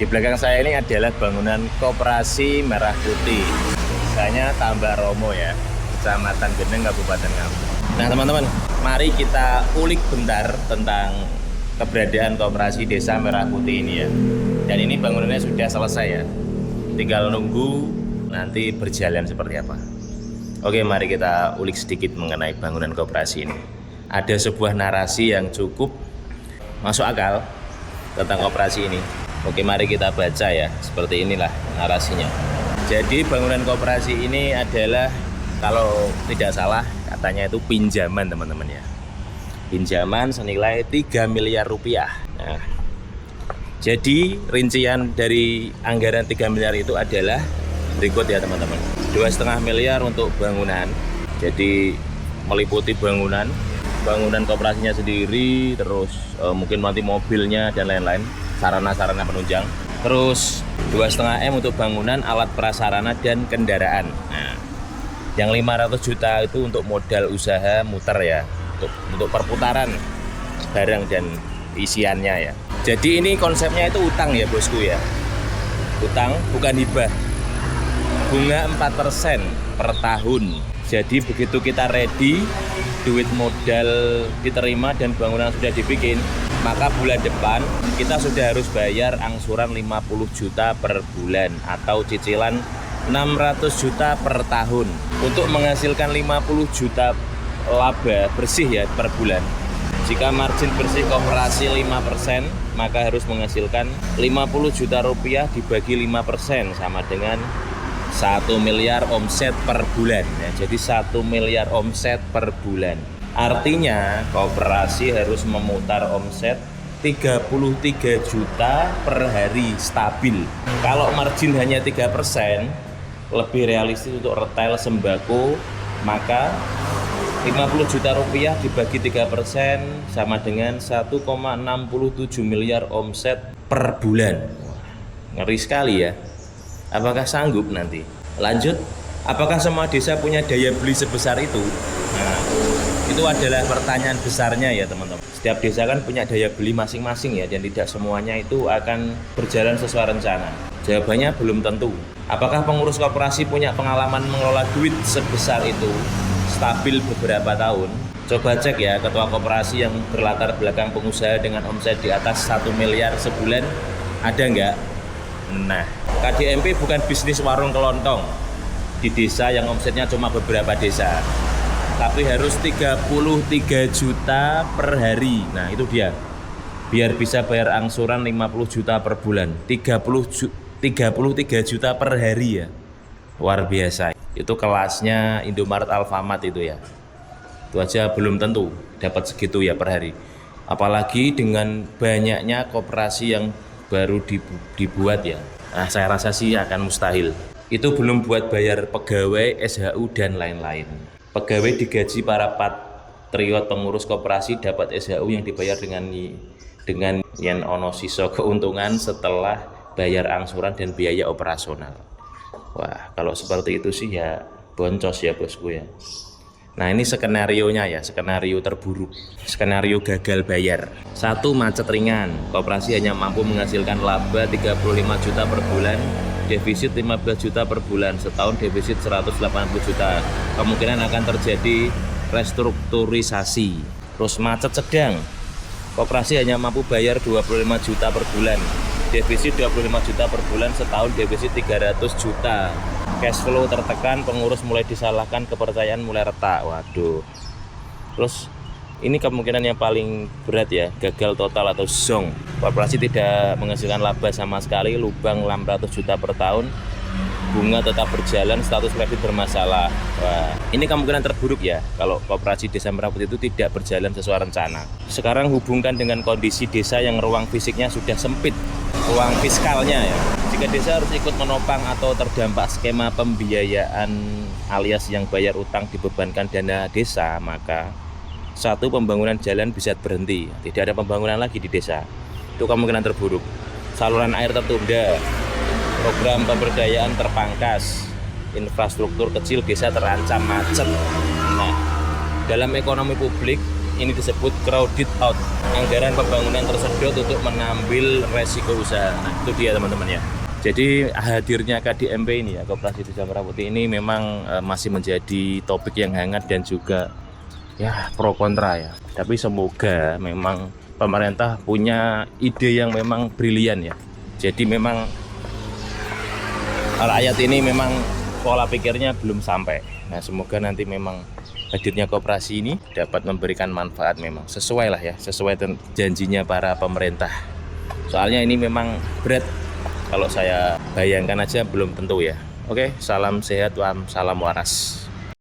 Di belakang saya ini adalah bangunan Koperasi Merah Putih, desanya Tambak Romo ya, Kecamatan Geneng, Kabupaten Ngawi. Nah teman-teman, mari kita ulik bentar tentang keberadaan Koperasi Desa Merah Putih ini ya. Dan ini bangunannya sudah selesai ya, tinggal nunggu nanti berjalan seperti apa. Oke, mari kita ulik sedikit mengenai bangunan koperasi ini. Ada sebuah narasi yang cukup masuk akal tentang koperasi ini. Oke, mari kita baca ya. Seperti inilah narasinya. Jadi bangunan koperasi ini adalah, kalau tidak salah katanya itu pinjaman teman-teman ya. Pinjaman senilai 3 miliar rupiah. Nah, jadi rincian dari anggaran 3 miliar itu adalah berikut ya teman-teman. 2,5 miliar untuk bangunan. Jadi meliputi bangunan koperasinya sendiri, terus mungkin nanti mobilnya dan lain-lain, sarana-sarana penunjang. Terus 2,5 M untuk bangunan, alat prasarana dan kendaraan. Nah, yang 500 juta itu untuk modal usaha muter ya, untuk perputaran barang dan isiannya ya. Jadi ini konsepnya itu utang ya bosku ya. Utang bukan hibah. Bunga 4% per tahun. Jadi begitu kita ready, duit modal diterima dan bangunan sudah dibikin, maka bulan depan kita sudah harus bayar angsuran 50 juta per bulan atau cicilan 600 juta per tahun. Untuk menghasilkan 50 juta laba bersih ya per bulan, jika margin bersih koperasi 5%, maka harus menghasilkan 50 juta rupiah dibagi 5% sama dengan 1 miliar omset per bulan ya. Jadi 1 miliar omset per bulan. Artinya koperasi harus memutar omset 33 juta per hari stabil. Kalau margin hanya 3%, lebih realistis untuk retail sembako, maka 50 juta rupiah dibagi 3% sama dengan 1,67 miliar omset per bulan. Ngeri sekali ya. Apakah sanggup nanti? Lanjut, apakah semua desa punya daya beli sebesar itu? Nah, itu adalah pertanyaan besarnya ya teman-teman. Setiap desa kan punya daya beli masing-masing ya, dan tidak semuanya itu akan berjalan sesuai rencana. Jawabannya belum tentu. Apakah pengurus koperasi punya pengalaman mengelola duit sebesar itu stabil beberapa tahun? Coba cek ya, ketua koperasi yang berlatar belakang pengusaha dengan omset di atas 1 miliar sebulan, ada nggak? Nah, KDMP bukan bisnis warung kelontong di desa yang omsetnya cuma beberapa desa, tapi harus 33 juta per hari. Nah itu dia, biar bisa bayar angsuran 50 juta per bulan, 33 juta per hari ya. Luar biasa. Itu kelasnya Indomaret, Alfamart itu ya. Itu aja belum tentu dapat segitu ya per hari. Apalagi dengan banyaknya koperasi yang baru dibuat ya. Nah saya rasa sih akan mustahil. Itu belum buat bayar pegawai, SHU dan lain-lain. Pegawai digaji para patriot pengurus koperasi dapat SHU yang dibayar dengan yen ono siso keuntungan setelah bayar angsuran dan biaya operasional. Wah, kalau seperti itu sih ya boncos ya bosku ya. Nah ini skenarionya ya, skenario terburuk, skenario gagal bayar. 1. Macet ringan, koperasi hanya mampu menghasilkan laba 35 juta per bulan, defisit 15 juta per bulan, setahun defisit 180 juta. Kemungkinan akan terjadi restrukturisasi. Terus macet sedang, koperasi hanya mampu bayar 25 juta per bulan, defisit 25 juta per bulan, setahun defisit 300 juta. Cash flow tertekan, pengurus mulai disalahkan, kepercayaan mulai retak. Waduh. Terus ini kemungkinan yang paling berat ya, gagal total atau zonk. Koperasi tidak menghasilkan laba sama sekali, lubang 600 juta per tahun, bunga tetap berjalan, status kredit bermasalah. Wah, ini kemungkinan terburuk ya kalau koperasi Desa Merah Putih itu tidak berjalan sesuai rencana. Sekarang hubungkan dengan kondisi desa yang ruang fisiknya sudah sempit, ruang fiskalnya ya. Jika desa harus ikut menopang atau terdampak skema pembiayaan alias yang bayar utang dibebankan dana desa, maka 1. Pembangunan jalan bisa berhenti, tidak ada pembangunan lagi di desa. Itu kemungkinan terburuk. Saluran air tertunda, program pemberdayaan terpangkas, infrastruktur kecil desa terancam macet. Nah, dalam ekonomi publik ini disebut crowded out. Anggaran pembangunan tersedot untuk mengambil resiko usaha. Nah, itu dia teman-teman ya. Jadi hadirnya KDMP ini ya, Koperasi Desa Merah Putih ini memang masih menjadi topik yang hangat dan juga ya pro kontra ya. Tapi semoga memang pemerintah punya ide yang memang brilian ya. Jadi memang rakyat ini memang pola pikirnya belum sampai. Nah, semoga nanti memang hadirnya koperasi ini dapat memberikan manfaat, memang sesuai lah ya, sesuai janjinya para pemerintah. Soalnya ini memang berat. Kalau saya bayangkan aja belum tentu ya. Oke, salam sehat, salam waras.